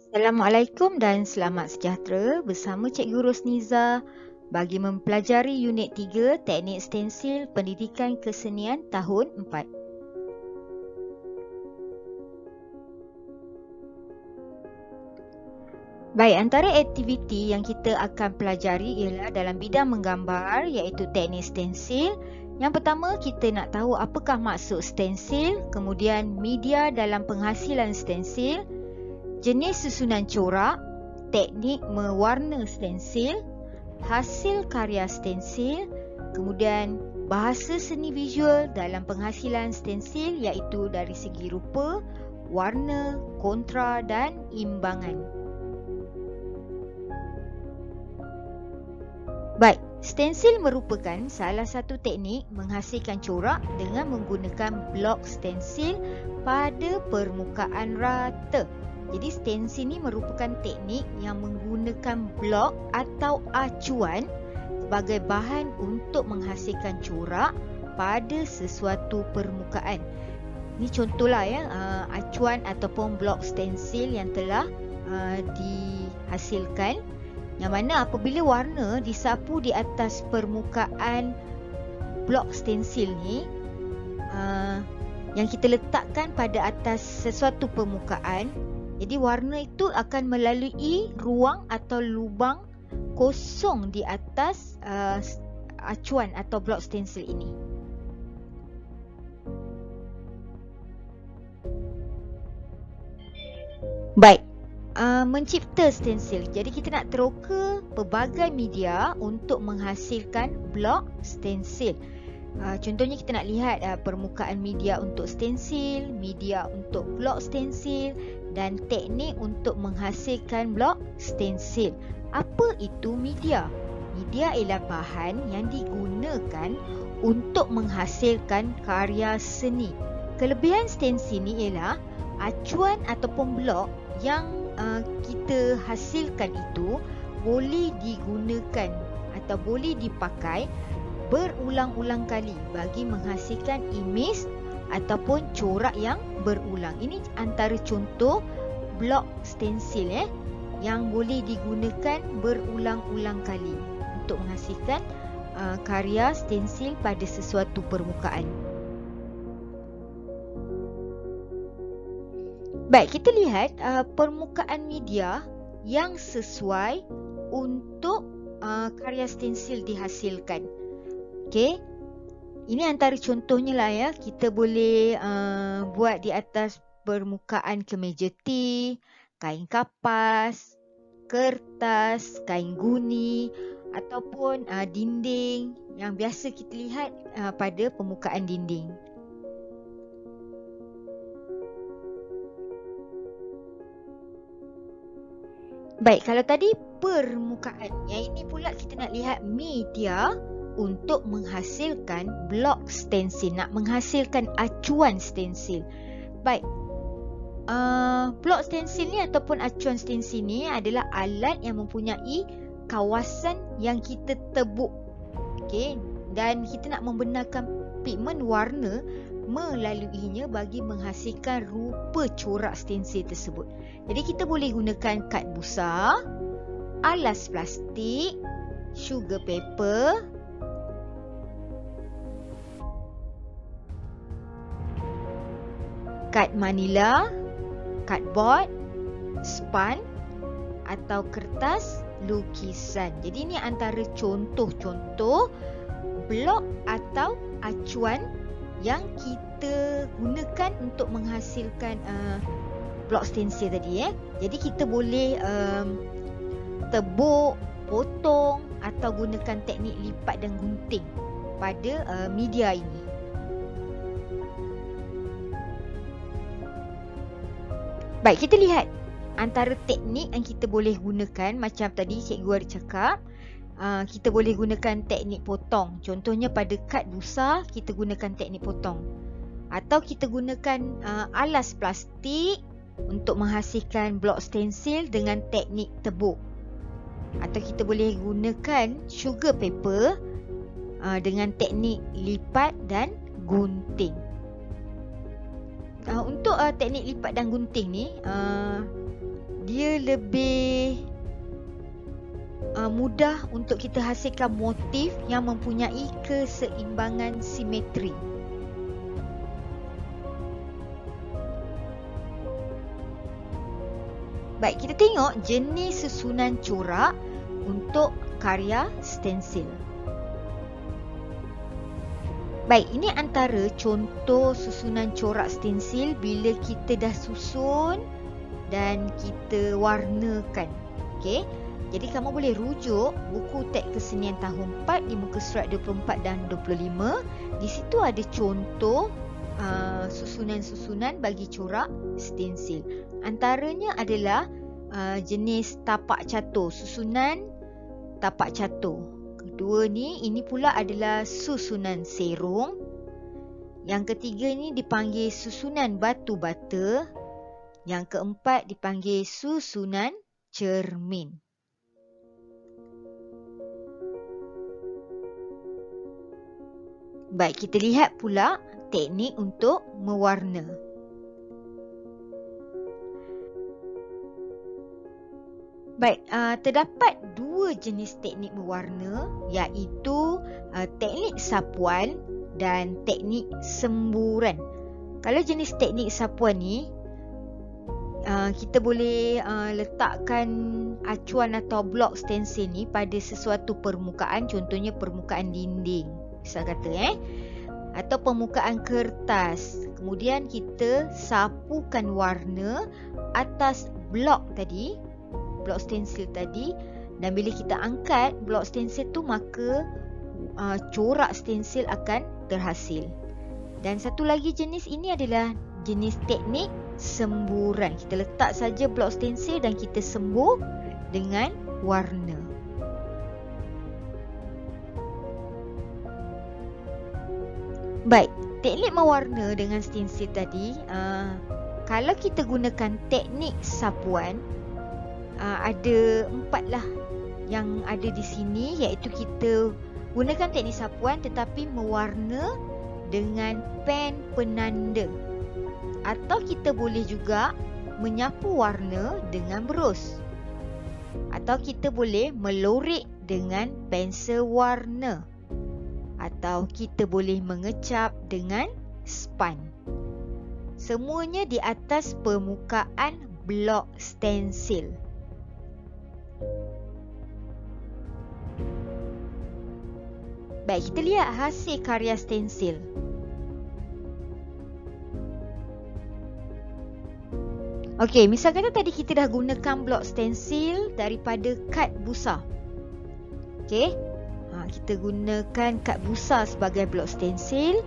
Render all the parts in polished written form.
Assalamualaikum dan selamat sejahtera bersama Cikgu Rosniza bagi mempelajari Unit 3 Teknik Stensil Pendidikan Kesenian tahun 4. Baik, antara aktiviti yang kita akan pelajari ialah dalam bidang menggambar iaitu teknik stensil. Yang pertama, kita nak tahu apakah maksud stensil, kemudian media dalam penghasilan stensil, jenis susunan corak, teknik mewarna stensil, hasil karya stensil, kemudian bahasa seni visual dalam penghasilan stensil iaitu dari segi rupa, warna, kontra dan imbangan. Baik, stensil merupakan salah satu teknik menghasilkan corak dengan menggunakan blok stensil pada permukaan rata. Jadi stensil ini merupakan teknik yang menggunakan blok atau acuan sebagai bahan untuk menghasilkan corak pada sesuatu permukaan. Ini contohlah ya, acuan ataupun blok stensil yang telah dihasilkan, yang mana apabila warna disapu di atas permukaan blok stensil ni, yang kita letakkan pada atas sesuatu permukaan, jadi warna itu akan melalui ruang atau lubang kosong di atas acuan atau blok stensil ini. Baik, mencipta stensil. Jadi kita nak teroka pelbagai media untuk menghasilkan blok stensil. Contohnya kita nak lihat permukaan media untuk stensil, media untuk blok stensil dan teknik untuk menghasilkan blok stensil. Apa itu media? Media ialah bahan yang digunakan untuk menghasilkan karya seni. Kelebihan stensil ni ialah acuan ataupun blok yang kita hasilkan itu boleh digunakan atau boleh dipakai berulang-ulang kali bagi menghasilkan imej ataupun corak yang berulang. Ini antara contoh blok stensil yang boleh digunakan berulang-ulang kali untuk menghasilkan karya stensil pada sesuatu permukaan. Baik, kita lihat permukaan media yang sesuai untuk karya stensil dihasilkan. Okey. Ini antara contohnya lah ya. Kita boleh buat di atas permukaan kemeja tea, kain kapas, kertas, kain guni ataupun dinding yang biasa kita lihat pada permukaan dinding. Baik, kalau tadi permukaan, yang ini pula kita nak lihat media untuk menghasilkan blok stensil, nak menghasilkan acuan stensil. Baik, blok stensil ni ataupun acuan stensil ni adalah alat yang mempunyai kawasan yang kita tebuk. Okey, dan kita nak membenarkan pigmen warna melaluinya bagi menghasilkan rupa corak stensil tersebut. Jadi kita boleh gunakan kad busa, alas plastik, sugar paper, kad manila, cardboard, span atau kertas lukisan. Jadi ini antara contoh-contoh blok atau acuan yang kita gunakan untuk menghasilkan blok stensil tadi. Jadi kita boleh tebuk, potong atau gunakan teknik lipat dan gunting pada media ini. Baik, kita lihat antara teknik yang kita boleh gunakan. Macam tadi cikgu ada cakap, kita boleh gunakan teknik potong. Contohnya pada kad busa, kita gunakan teknik potong. Atau kita gunakan alas plastik untuk menghasilkan blok stensil dengan teknik tebuk. Atau kita boleh gunakan sugar paper dengan teknik lipat dan gunting. Untuk teknik lipat dan gunting ni, dia lebih mudah untuk kita hasilkan motif yang mempunyai keseimbangan simetri. Baik, kita tengok jenis susunan corak untuk karya stensil. Baik, ini antara contoh susunan corak stensil bila kita dah susun dan kita warnakan. Okey. Jadi kamu boleh rujuk buku teks kesenian tahun 4 di muka surat 24 dan 25. Di situ ada contoh susunan-susunan bagi corak stensil. Antaranya adalah jenis tapak catur, susunan tapak catur. Kedua ni, ini pula adalah susunan serong. Yang ketiga ni dipanggil susunan batu bata. Yang keempat dipanggil susunan cermin. Baik, kita lihat pula teknik untuk mewarna. Baik, terdapat dua jenis teknik mewarna, iaitu teknik sapuan dan teknik semburan. Kalau jenis teknik sapuan ni, kita boleh letakkan acuan atau blok stensil ni pada sesuatu permukaan, contohnya permukaan dinding, misal kata atau permukaan kertas. Kemudian kita sapukan warna atas blok tadi, blok stensil tadi, dan bila kita angkat blok stensil tu, maka corak stensil akan terhasil. Dan satu lagi jenis ini adalah jenis teknik semburan. Kita letak saja blok stensil dan kita sembur dengan warna. Baik, teknik mewarna dengan stensil tadi, kalau kita gunakan teknik sapuan, ada 4 lah yang ada di sini, iaitu kita gunakan teknik sapuan tetapi mewarna dengan pen penanda, atau kita boleh juga menyapu warna dengan berus, atau kita boleh melorek dengan pensel warna, atau kita boleh mengecap dengan span. Semuanya di atas permukaan blok stensil. Baik, kita lihat hasil karya stensil. Okey, misal kata tadi kita dah gunakan blok stensil daripada kad busa. Okey, kita gunakan kad busa sebagai blok stensil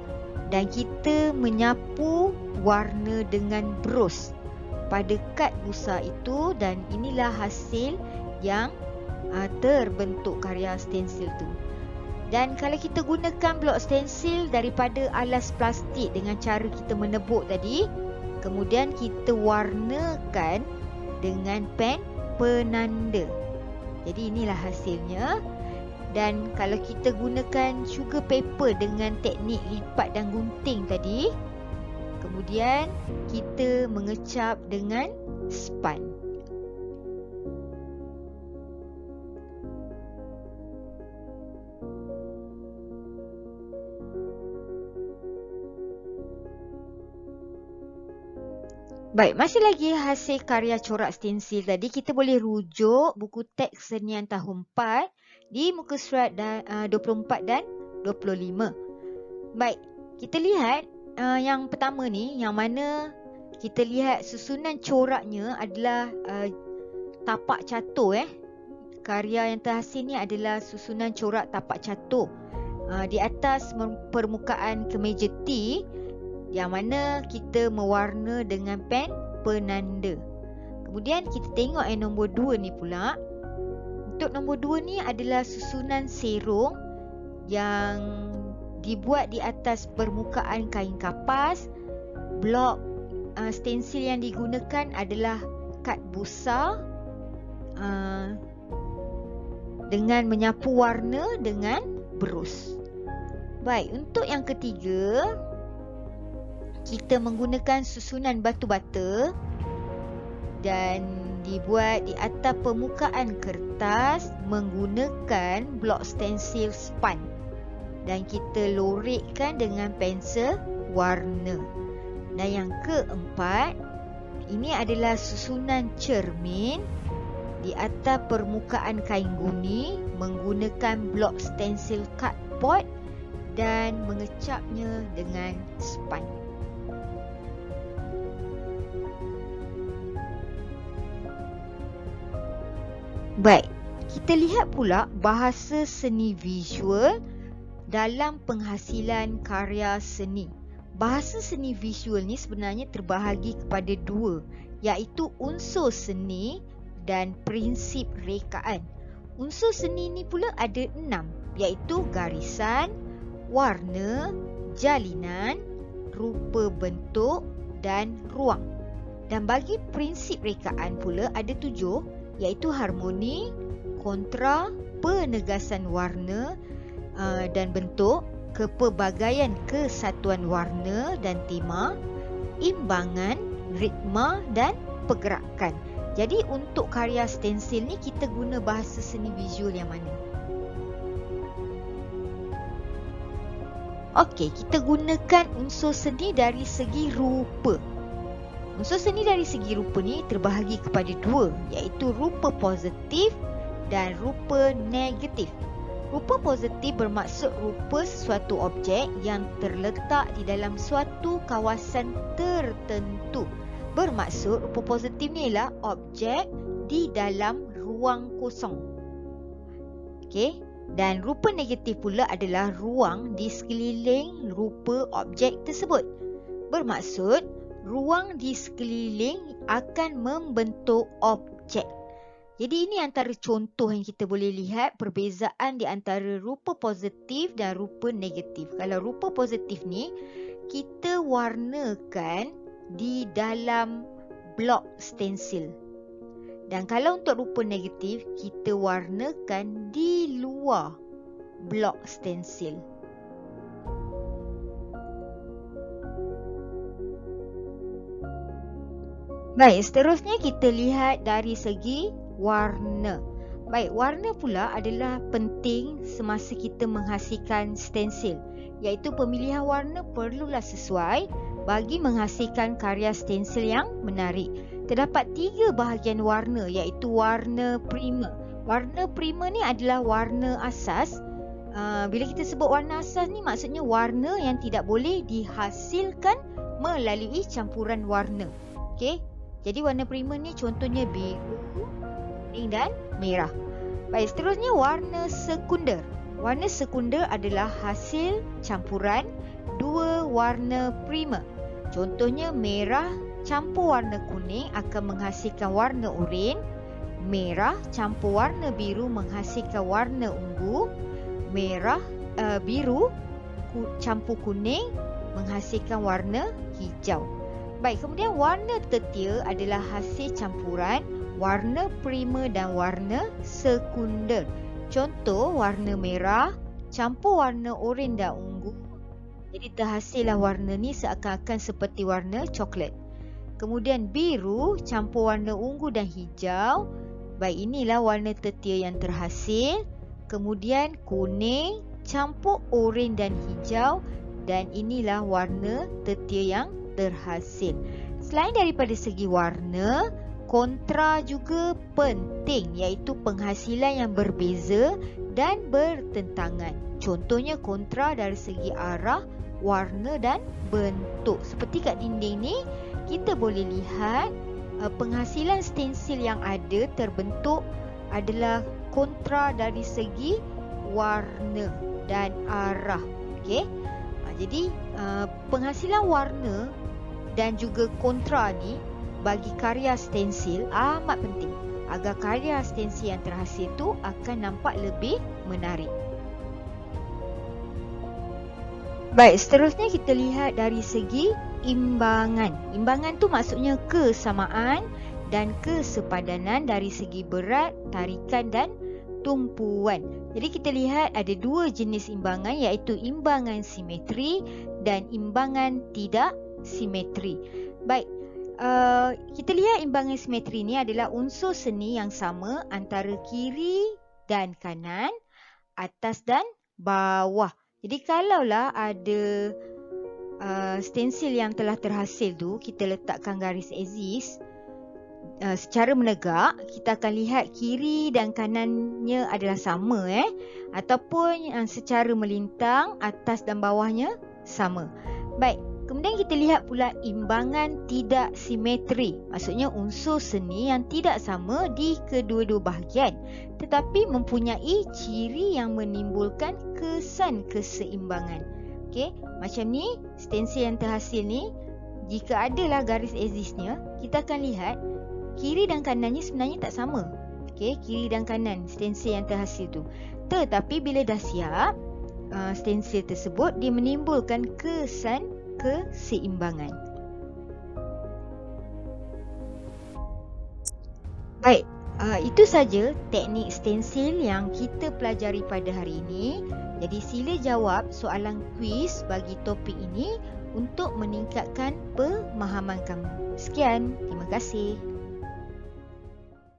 dan kita menyapu warna dengan berus pada kad busa itu, dan inilah hasil yang terbentuk karya stensil tu. Dan kalau kita gunakan blok stensil daripada alas plastik dengan cara kita menebuk tadi, kemudian kita warnakan dengan pen penanda. Jadi inilah hasilnya. Dan kalau kita gunakan sugar paper dengan teknik lipat dan gunting tadi, kemudian kita mengecap dengan span. Baik, masih lagi hasil karya corak stensil tadi, kita boleh rujuk buku teks kesenian tahun 4 di muka surat 24 dan 25. Baik, kita lihat yang pertama ni, yang mana kita lihat susunan coraknya adalah tapak catur. Karya yang terhasil ni adalah susunan corak tapak catur di atas permukaan kemeja T, yang mana kita mewarna dengan pen penanda. Kemudian kita tengok nombor 2 ni pula. Untuk nombor 2 ni adalah susunan serong yang dibuat di atas permukaan kain kapas. Blok stensil yang digunakan adalah kad busa dengan menyapu warna dengan berus. Baik, untuk yang ketiga, kita menggunakan susunan batu bata, dan dibuat di atas permukaan kertas menggunakan blok stensil span dan kita lorekkan dengan pensel warna. Dan yang keempat, ini adalah susunan cermin di atas permukaan kain guni menggunakan blok stensil cardboard dan mengecapnya dengan span. Baik, kita lihat pula bahasa seni visual dalam penghasilan karya seni. Bahasa seni visual ni sebenarnya terbahagi kepada dua, iaitu unsur seni dan prinsip rekaan. Unsur seni ni pula ada 6, iaitu garisan, warna, jalinan, rupa bentuk dan ruang. Dan bagi prinsip rekaan pula ada 7, iaitu harmoni, kontra, penegasan warna dan bentuk, kepelbagaian kesatuan warna dan tema, imbangan, ritma dan pergerakan. Jadi untuk karya stensil ni kita guna bahasa seni visual yang mana? Okey, kita gunakan unsur seni dari segi rupa. Unsur seni dari segi rupa ni terbahagi kepada 2, iaitu rupa positif dan rupa negatif. Rupa positif bermaksud rupa sesuatu objek yang terletak di dalam suatu kawasan tertentu. Bermaksud rupa positif ni ialah objek di dalam ruang kosong. Okey, dan rupa negatif pula adalah ruang di sekeliling rupa objek tersebut. Bermaksud ruang di sekeliling akan membentuk objek. Jadi ini antara contoh yang kita boleh lihat perbezaan di antara rupa positif dan rupa negatif. Kalau rupa positif ni kita warnakan di dalam blok stensil. Dan kalau untuk rupa negatif kita warnakan di luar blok stensil. Baik, seterusnya kita lihat dari segi warna. Baik, warna pula adalah penting semasa kita menghasilkan stensil, iaitu pemilihan warna perlulah sesuai bagi menghasilkan karya stensil yang menarik. Terdapat 3 bahagian warna, iaitu warna primer. Warna primer ni adalah warna asas. Bila kita sebut warna asas ni maksudnya warna yang tidak boleh dihasilkan melalui campuran warna. Okey. Jadi warna primer ni contohnya biru, kuning dan merah. Baik, seterusnya warna sekunder. Warna sekunder adalah hasil campuran 2 warna primer. Contohnya merah campur warna kuning akan menghasilkan warna oranye, merah campur warna biru menghasilkan warna ungu, biru campur kuning menghasilkan warna hijau. Baik, kemudian warna tetia adalah hasil campuran warna primer dan warna sekunder. Contoh, warna merah campur warna oranye dan ungu. Jadi terhasillah warna ni seakan-akan seperti warna coklat. Kemudian biru campur warna ungu dan hijau. Baik, inilah warna tetia yang terhasil. Kemudian kuning campur oranye dan hijau. Dan inilah warna tetia yang terhasil. Selain daripada segi warna, kontra juga penting, iaitu penghasilan yang berbeza dan bertentangan. Contohnya kontra dari segi arah, warna dan bentuk. Seperti kat dinding ni, kita boleh lihat penghasilan stensil yang ada terbentuk adalah kontra dari segi warna dan arah. Okey. Jadi penghasilan warna dan juga kontra ni bagi karya stensil amat penting agar karya stensil yang terhasil tu akan nampak lebih menarik. Baik, seterusnya kita lihat dari segi imbangan. Imbangan tu maksudnya kesamaan dan kesepadanan dari segi berat, tarikan dan tumpuan. Jadi kita lihat ada 2 jenis imbangan, iaitu imbangan simetri dan imbangan tidak simetri. Baik, Kita lihat imbangan simetri ni adalah unsur seni yang sama antara kiri dan kanan, atas dan bawah. Jadi kalaulah ada stensil yang telah terhasil tu, kita letakkan garis axis secara menegak, kita akan lihat kiri dan kanannya adalah sama ataupun secara melintang atas dan bawahnya sama. Baik, kemudian kita lihat pula imbangan tidak simetri. Maksudnya unsur seni yang tidak sama di kedua-dua bahagian tetapi mempunyai ciri yang menimbulkan kesan keseimbangan. Okey, macam ni stensil yang terhasil ni, jika adalah garis axisnya, kita akan lihat kiri dan kanannya sebenarnya tak sama. Okey, kiri dan kanan stensil yang terhasil tu. Tetapi bila dah siap, stensil tersebut dia menimbulkan kesan keseimbangan. Baik, itu saja teknik stensil yang kita pelajari pada hari ini. Jadi sila jawab soalan kuis bagi topik ini untuk meningkatkan pemahaman kamu. Sekian, terima kasih.